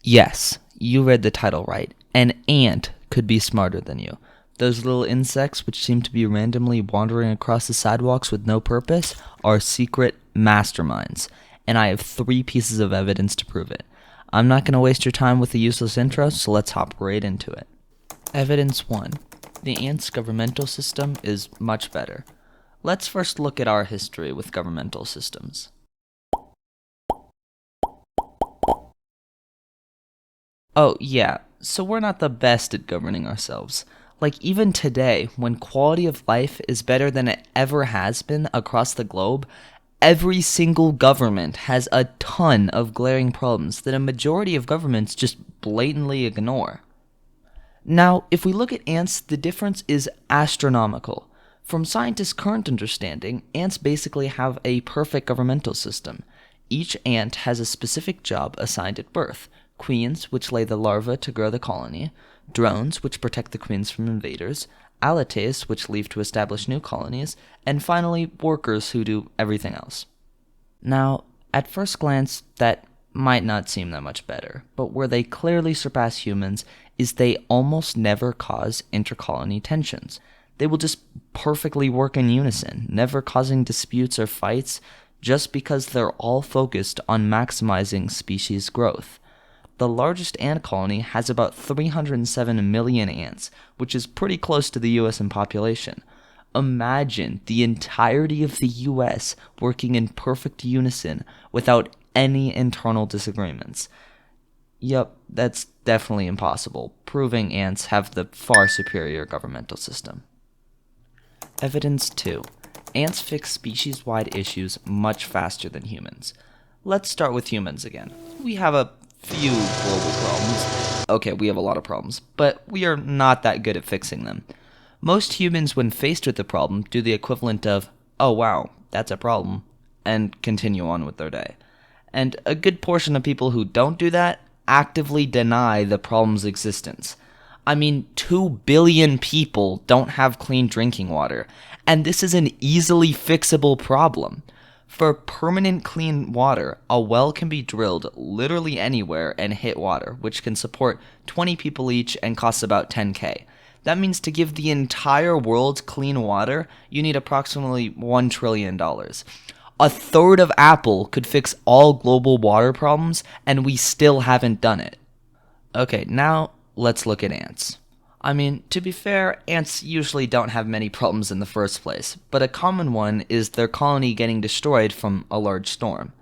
Yes, you read the title right. An ant could be smarter than you. Those little insects, which seem to be randomly wandering across the sidewalks with no purpose, are secret masterminds. And I have 3 pieces of evidence to prove it. I'm not going to waste your time with the useless intro, so let's hop right into it. Evidence 1. The ant's governmental system is much better. Let's first look at our history with governmental systems. Oh, yeah, so we're not the best at governing ourselves. Like, even today, when quality of life is better than it ever has been across the globe, every single government has a ton of glaring problems that a majority of governments just blatantly ignore. Now, if we look at ants, the difference is astronomical. From scientists' current understanding, ants basically have a perfect governmental system. Each ant has a specific job assigned at birth: queens, which lay the larvae to grow the colony; drones, which protect the queens from invaders; alates, which leave to establish new colonies; and finally, workers who do everything else. Now, at first glance, that might not seem that much better, but where they clearly surpass humans is they almost never cause intercolony tensions. They will just perfectly work in unison, never causing disputes or fights, just because they're all focused on maximizing species growth. The largest ant colony has about 307 million ants, which is pretty close to the US in population. Imagine the entirety of the US working in perfect unison without any internal disagreements. Yup, that's definitely impossible, proving ants have the far superior governmental system. Evidence 2. Ants fix species-wide issues much faster than humans. Let's start with humans again. We have a few global problems. Okay, we have a lot of problems, but we are not that good at fixing them. Most humans, when faced with a problem, do the equivalent of, "Oh wow, that's a problem," and continue on with their day. And a good portion of people who don't do that actively deny the problem's existence. I mean, 2 billion people don't have clean drinking water, and this is an easily fixable problem. For permanent clean water, a well can be drilled literally anywhere and hit water, which can support 20 people each and costs about $10K. That means to give the entire world clean water, you need approximately $1 trillion. A third of Apple could fix all global water problems, and we still haven't done it. Okay, now let's look at ants. I mean, to be fair, ants usually don't have many problems in the first place, but a common one is their colony getting destroyed from a large storm.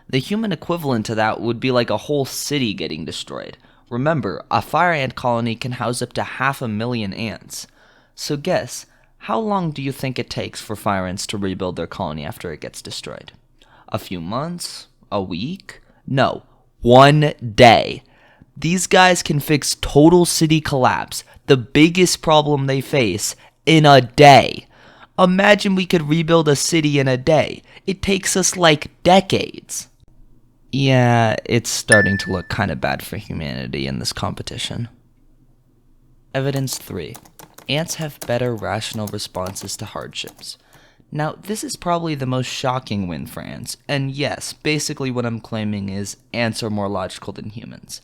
The human equivalent to that would be like a whole city getting destroyed. Remember, a fire ant colony can house up to 500,000 ants. So guess, how long do you think it takes for fire ants to rebuild their colony after it gets destroyed? A few months? A week? No, 1 day. These guys can fix total city collapse, the biggest problem they face, in a day. Imagine we could rebuild a city in a day. It takes us like decades. Yeah, it's starting to look kind of bad for humanity in this competition. Evidence 3. Ants have better rational responses to hardships. Now, this is probably the most shocking win for ants, and yes, basically what I'm claiming is ants are more logical than humans.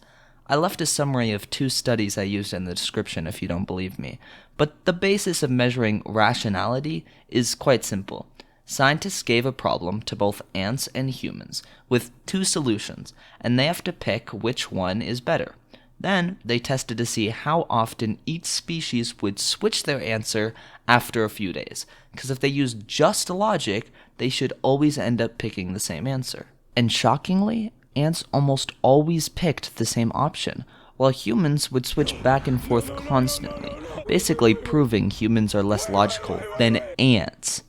I left a summary of 2 studies I used in the description if you don't believe me, but the basis of measuring rationality is quite simple. Scientists gave a problem to both ants and humans with 2 solutions, and they have to pick which one is better. Then they tested to see how often each species would switch their answer after a few days, because if they used just logic, they should always end up picking the same answer. And shockingly, ants almost always picked the same option, while humans would switch back and forth constantly, basically proving humans are less logical than ants.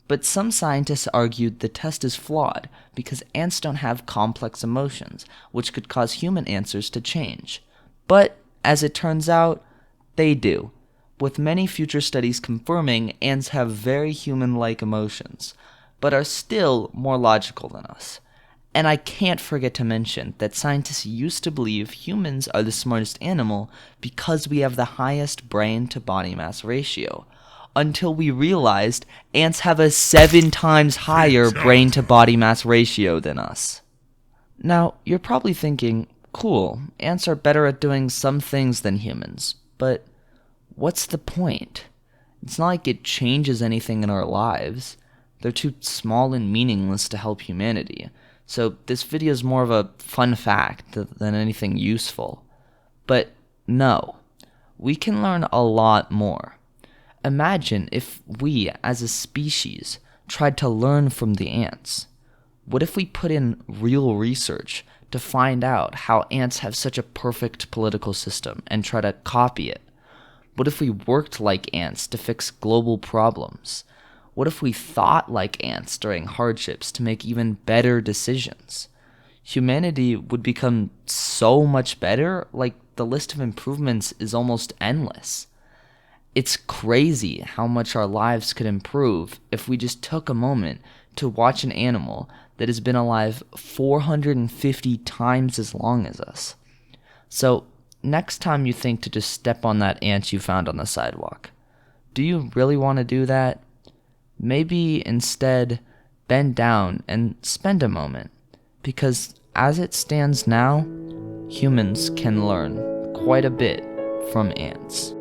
But some scientists argued the test is flawed because ants don't have complex emotions, which could cause human answers to change. But, as it turns out, they do, with many future studies confirming ants have very human-like emotions, but are still more logical than us. And I can't forget to mention that scientists used to believe humans are the smartest animal because we have the highest brain-to-body mass ratio, until we realized ants have a 7 times higher brain-to-body mass ratio than us. Now, you're probably thinking, Cool, ants are better at doing some things than humans, but what's the point? It's not like it changes anything in our lives. They're too small and meaningless to help humanity, so this video is more of a fun fact than anything useful. But no, we can learn a lot more. Imagine if we, as a species, tried to learn from the ants. What if we put in real research to find out how ants have such a perfect political system and try to copy it? What if we worked like ants to fix global problems? What if we thought like ants during hardships to make even better decisions? Humanity would become so much better, like the list of improvements is almost endless. It's crazy how much our lives could improve if we just took a moment to watch an animal that has been alive 450 times as long as us. So, next time you think to just step on that ant you found on the sidewalk, do you really want to do that? Maybe instead bend down and spend a moment, because as it stands now, humans can learn quite a bit from ants.